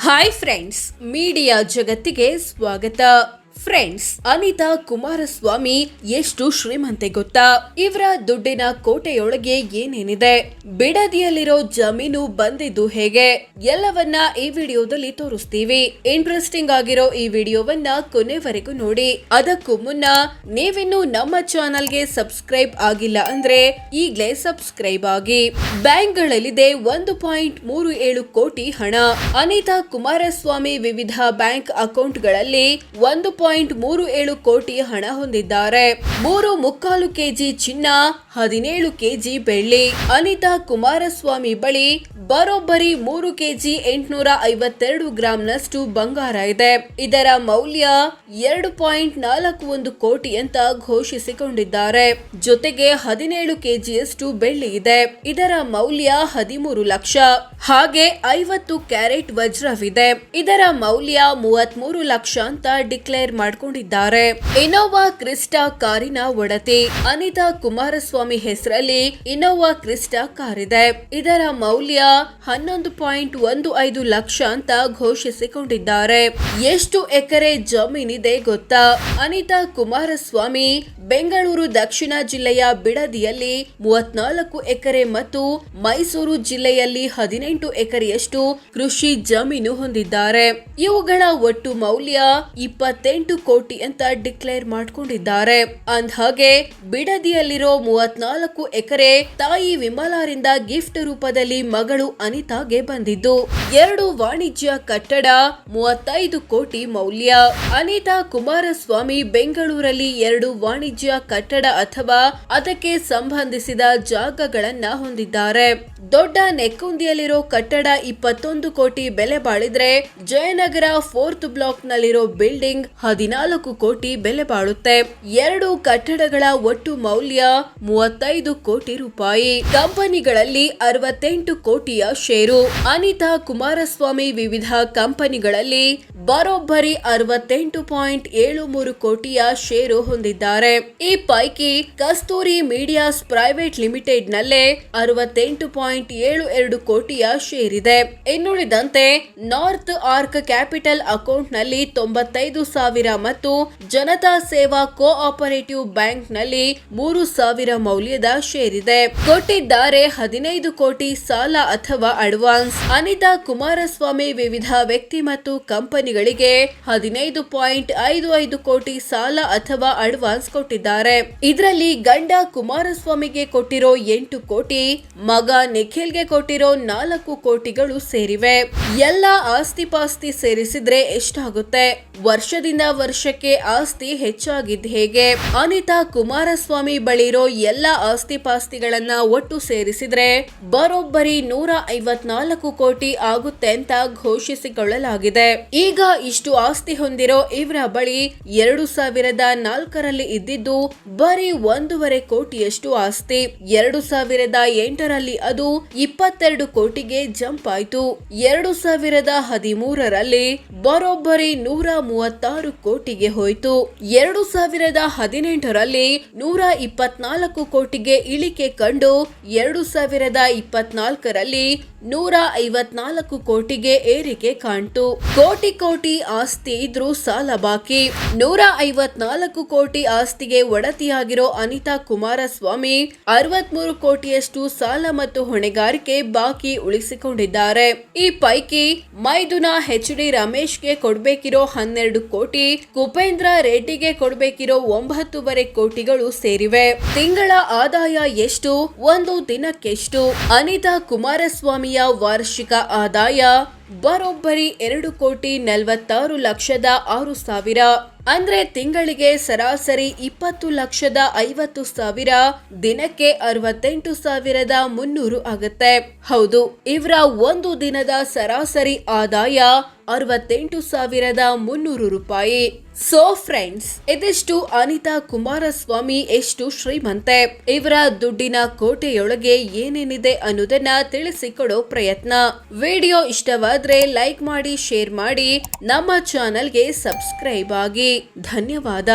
Hi friends, media ಜಗತ್ತಿಗೆ ಸ್ವಾಗತ. Friends, Anita Kumaraswamy ಎಷ್ಟು ಶ್ರೀಮಂತೆ ಗೊತ್ತಾ? ಇವರ ದುಡ್ಡಿನ ಕೋಟೆಯೊಳಗೆ ಏನೇನಿದೆ, ಬಿಡದಿಯಲ್ಲಿರೋ ಜಮೀನು ಬಂದಿದ್ದು ಹೇಗೆ, ಎಲ್ಲವನ್ನ ಈ ವಿಡಿಯೋದಲ್ಲಿ ತೋರಿಸ್ತೀವಿ. ಇಂಟ್ರೆಸ್ಟಿಂಗ್ ಆಗಿರೋ ಈ ವಿಡಿಯೋವನ್ನ ಕೊನೆವರೆಗೂ ನೋಡಿ. ಅದಕ್ಕೂ ಮುನ್ನ ನೀವಿನ್ನು ನಮ್ಮ ಚಾನಲ್ಗೆ ಸಬ್ಸ್ಕ್ರೈಬ್ ಆಗಿಲ್ಲ ಅಂದ್ರೆ ಈಗ್ಲೇ ಸಬ್ಸ್ಕ್ರೈಬ್ ಆಗಿ. ಬ್ಯಾಂಕ್ಗಳಲ್ಲಿದೆ 1.37 ಕೋಟಿ ಹಣ. ಅನಿತಾ ಕುಮಾರಸ್ವಾಮಿ ವಿವಿಧ ಬ್ಯಾಂಕ್ ಅಕೌಂಟ್ಗಳಲ್ಲಿ 1.37 ಕೋಟಿ ಹಣ ಹೊಂದಿದ್ದಾರೆ. 3.25 ಕೆಜಿ ಚಿನ್ನ, 17 ಕೆಜಿ ಬೆಳ್ಳಿ. ಅನಿತಾ ಕುಮಾರಸ್ವಾಮಿ ಬಳಿ ಬರೋಬ್ಬರಿ 3 ಕೆಜಿ 852 ಗ್ರಾಂನಷ್ಟು ಬಂಗಾರ ಇದೆ. ಇದರ ಮೌಲ್ಯ 2.41 ಕೋಟಿ ಅಂತ ಘೋಷಿಸಿಕೊಂಡಿದ್ದಾರೆ. ಜೊತೆಗೆ 17 ಕೆಜಿಯಷ್ಟು ಬೆಳ್ಳಿ ಇದೆ. ಇದರ ಮೌಲ್ಯ 13 ಲಕ್ಷ. ಹಾಗೆ 50 ಕ್ಯಾರೆಟ್ ವಜ್ರವಿದೆ. ಇದರ ಮೌಲ್ಯ 33 ಲಕ್ಷ ಅಂತ ಡಿಕ್ಲೇರ್ ಮಾಡಿಕೊಂಡಿದ್ದಾರೆ. ಇನೋವಾ ಕ್ರಿಸ್ಟಾ ಕಾರಿನ ಒಡತಿ. ಅನಿತಾ ಕುಮಾರಸ್ವಾಮಿ ಹೆಸರಲ್ಲಿ ಇನೋವಾ ಕ್ರಿಸ್ಟಾ ಕಾರಿದೆ. ಇದರ ಮೌಲ್ಯ 11.15 ಲಕ್ಷ ಅಂತ ಘೋಷಿಸಿಕೊಂಡಿದ್ದಾರೆ. ಎಷ್ಟು ಎಕರೆ ಜಮೀನಿದೆ ಗೊತ್ತಾ? ಅನಿತಾ ಕುಮಾರಸ್ವಾಮಿ ಬೆಂಗಳೂರು ದಕ್ಷಿಣ ಜಿಲ್ಲೆಯ ಬಿಡದಿಯಲ್ಲಿ 34 ಎಕರೆ ಮತ್ತು ಮೈಸೂರು ಜಿಲ್ಲೆಯಲ್ಲಿ 18 ಎಕರೆಯಷ್ಟು ಕೃಷಿ ಜಮೀನು ಹೊಂದಿದ್ದಾರೆ. ಇವುಗಳ ಒಟ್ಟು ಮೌಲ್ಯ 28 ಕೋಟಿ ಅಂತ ಡಿಕ್ಲೇರ್ ಮಾಡಿಕೊಂಡಿದ್ದಾರೆ. ಅಂದ್ಹಾಗೆ ಬಿಡದಿಯಲ್ಲಿರೋ 34 ಎಕರೆ ತಾಯಿ ವಿಮಲಾರಿಂದ ಗಿಫ್ಟ್ ರೂಪದಲ್ಲಿ ಮಗಳು ಅನಿತಾಗೆ ಬಂದಿದ್ದು. 2 ವಾಣಿಜ್ಯ ಕಟ್ಟಡ, 35 ಕೋಟಿ ಮೌಲ್ಯ. ಅನಿತಾ ಕುಮಾರಸ್ವಾಮಿ ಬೆಂಗಳೂರಲ್ಲಿ 2 ವಾಣಿಜ್ಯ ಕಟ್ಟಡ ಅಥವಾ ಅದಕ್ಕೆ ಸಂಬಂಧಿಸಿದ ಜಾಗಗಳನ್ನ ಹೊಂದಿದ್ದಾರೆ. ದೊಡ್ಡ ನೆಕ್ಕುಂದಿಯಲ್ಲಿರೋ ಕಟ್ಟಡ 21 ಕೋಟಿ ಬೆಲೆ ಬಾಳಿದ್ರೆ, ಜಯನಗರ 4th ಬ್ಲಾಕ್ ನಲ್ಲಿರೋ ಬಿಲ್ಡಿಂಗ್ 14 ಕೋಟಿ ಬೆಲೆ ಬಾಳುತ್ತೆ. 2 ಕಟ್ಟಡಗಳ ಒಟ್ಟು ಮೌಲ್ಯ 35 ಕೋಟಿ ರೂಪಾಯಿ. ಕಂಪನಿಗಳಲ್ಲಿ 68 ಕೋಟಿಯ ಷೇರು. ಅನಿತಾ ಕುಮಾರಸ್ವಾಮಿ ವಿವಿಧ ಕಂಪನಿಗಳಲ್ಲಿ ಬರೋಬ್ಬರಿ 68.73 ಕೋಟಿಯ ಷೇರು ಹೊಂದಿದ್ದಾರೆ. ಈ ಪೈಕಿ ಕಸ್ತೂರಿ ಮೀಡಿಯಾಸ್ ಪ್ರೈವೇಟ್ ಲಿಮಿಟೆಡ್ ನಲ್ಲೇ 68.72 ಕೋಟಿಯ ಷೇರ್ ಇದೆ. ಇನ್ನುಳಿದಂತೆ ನಾರ್ತ್ ಆರ್ಕ್ ಕ್ಯಾಪಿಟಲ್ ಅಕೌಂಟ್ ನಲ್ಲಿ 95,000 ಮತ್ತು ಜನತಾ ಸೇವಾ ಕೋಆಪರೇಟಿವ್ ಬ್ಯಾಂಕ್ ನಲ್ಲಿ 3,000 ಮೌಲ್ಯದ ಷೇರ್ ಇದೆ. ಕೊಟ್ಟಿದ್ದಾರೆ 15 ಕೋಟಿ ಸಾಲ ಅಥವಾ ಅಡ್ವಾನ್ಸ್. ಅನಿತಾ ಕುಮಾರಸ್ವಾಮಿ ವಿವಿಧ ವ್ಯಕ್ತಿ ಮತ್ತು ಕಂಪನಿಗಳಿಗೆ 15.55 ಕೋಟಿ ಸಾಲ ಅಥವಾ ಅಡ್ವಾನ್ಸ್ ಕೊಟ್ಟಿದ್ದಾರೆ. ಇದರಲ್ಲಿ ಗಂಡ ಕುಮಾರಸ್ವಾಮಿಗೆ ಕೊಟ್ಟಿರೋ 8 ಕೋಟಿ, ಮಗ ನಿಖಿಲ್ಗೆ ಕೊಟ್ಟಿರೋ 4 ಕೋಟಿಗಳು ಸೇರಿವೆ. ಎಲ್ಲ ಆಸ್ತಿ ಪಾಸ್ತಿ ಸೇರಿಸಿದ್ರೆ ಎಷ್ಟಾಗುತ್ತೆ? ವರ್ಷದಿಂದ ವರ್ಷಕ್ಕೆ ಆಸ್ತಿ ಹೆಚ್ಚಾಗಿದ್ದು ಹೇಗೆ? ಅನಿತಾ ಕುಮಾರಸ್ವಾಮಿ ಬಳಿರೋ ಎಲ್ಲ ಆಸ್ತಿ ಪಾಸ್ತಿಗಳನ್ನ ಒಟ್ಟು ಸೇರಿಸಿದ್ರೆ ಬರೋಬ್ಬರಿ 154 ಕೋಟಿ ಆಗುತ್ತೆ ಅಂತ ಘೋಷಿಸಿಕೊಳ್ಳಲಾಗಿದೆ. ಈಗ ಇಷ್ಟು ಆಸ್ತಿ ಹೊಂದಿರೋ ಇವರ ಬಳಿ 2004ರಲ್ಲಿ ಇದ್ದಿದ್ದು ಬರೀ 1.5 ಕೋಟಿಯಷ್ಟು ಆಸ್ತಿ. 2008ರಲ್ಲಿ ಅದು 22 ಕೋಟಿಗೆ ಜಂಪ್ ಆಯ್ತು. 2013ರಲ್ಲಿ ಬರೋಬ್ಬರಿ 136 ಕೋಟಿಗೆ ಹೋಯ್ತು. 2018ರಲ್ಲಿ 124 ಕೋಟಿಗೆ ಇಳಿಕೆ ಕಂಡು 2024ರಲ್ಲಿ 154 ಕೋಟಿಗೆ ಏರಿಕೆ ಕಾಣ್ತು. ಕೋಟಿ ಆಸ್ತಿ ಇದ್ರೂ ಸಾಲ ಬಾಕಿ. 154 ಕೋಟಿ ಆಸ್ತಿಗೆ ಒಡತಿಯಾಗಿರೋ ಅನಿತಾ ಕುಮಾರಸ್ವಾಮಿ 63 ಕೋಟಿಯಷ್ಟು ಸಾಲ ಮತ್ತು ಹೊಣೆಗಾರಿಕೆ ಬಾಕಿ ಉಳಿಸಿಕೊಂಡಿದ್ದಾರೆ. ಈ ಪೈಕಿ ಮೈದುನ HD ರಮೇಶ್ಗೆ ಕೊಡ್ಬೇಕಿರೋ 12 ಕೋಟಿ, ಕುಪೇಂದ್ರ ರೆಡ್ಡಿಗೆ ಕೊಡ್ಬೇಕಿರೋ 9.5 ಕೋಟಿಗಳು ಸೇರಿವೆ. ತಿಂಗಳ ಆದಾಯ ಎಷ್ಟು? ಒಂದು ದಿನಕ್ಕೆಷ್ಟು? ಅನಿತಾ ಕುಮಾರಸ್ವಾಮಿಯ ವಾರ್ಷಿಕ ಆದಾಯ ಬರೋಬ್ಬರಿ 2,46,06,000. ಅಂದ್ರೆ ತಿಂಗಳಿಗೆ ಸರಾಸರಿ 20,50,000, ದಿನಕ್ಕೆ 68,300 ಆಗುತ್ತೆ. ಹೌದು, ಇವರ ಒಂದು ದಿನದ ಸರಾಸರಿ ಆದಾಯ 68,300 ರೂಪಾಯಿ. ಸೋ ಫ್ರೆಂಡ್ಸ್, ಇದಿಷ್ಟು ಅನಿತಾ ಕುಮಾರಸ್ವಾಮಿ ಎಷ್ಟು ಶ್ರೀಮಂತೆ, ಇವರ ದುಡ್ಡಿನ ಕೋಟೆಯೊಳಗೆ ಏನೇನಿದೆ ಅನ್ನೋದನ್ನ ತಿಳಿಸಿಕೊಡೋ ಪ್ರಯತ್ನ. ವಿಡಿಯೋ ಇಷ್ಟವಾದ್ರೆ ಲೈಕ್ ಮಾಡಿ, ಶೇರ್ ಮಾಡಿ, ನಮ್ಮ ಚಾನೆಲ್ಗೆ ಸಬ್ಸ್ಕ್ರೈಬ್ ಆಗಿ. ಧನ್ಯವಾದ.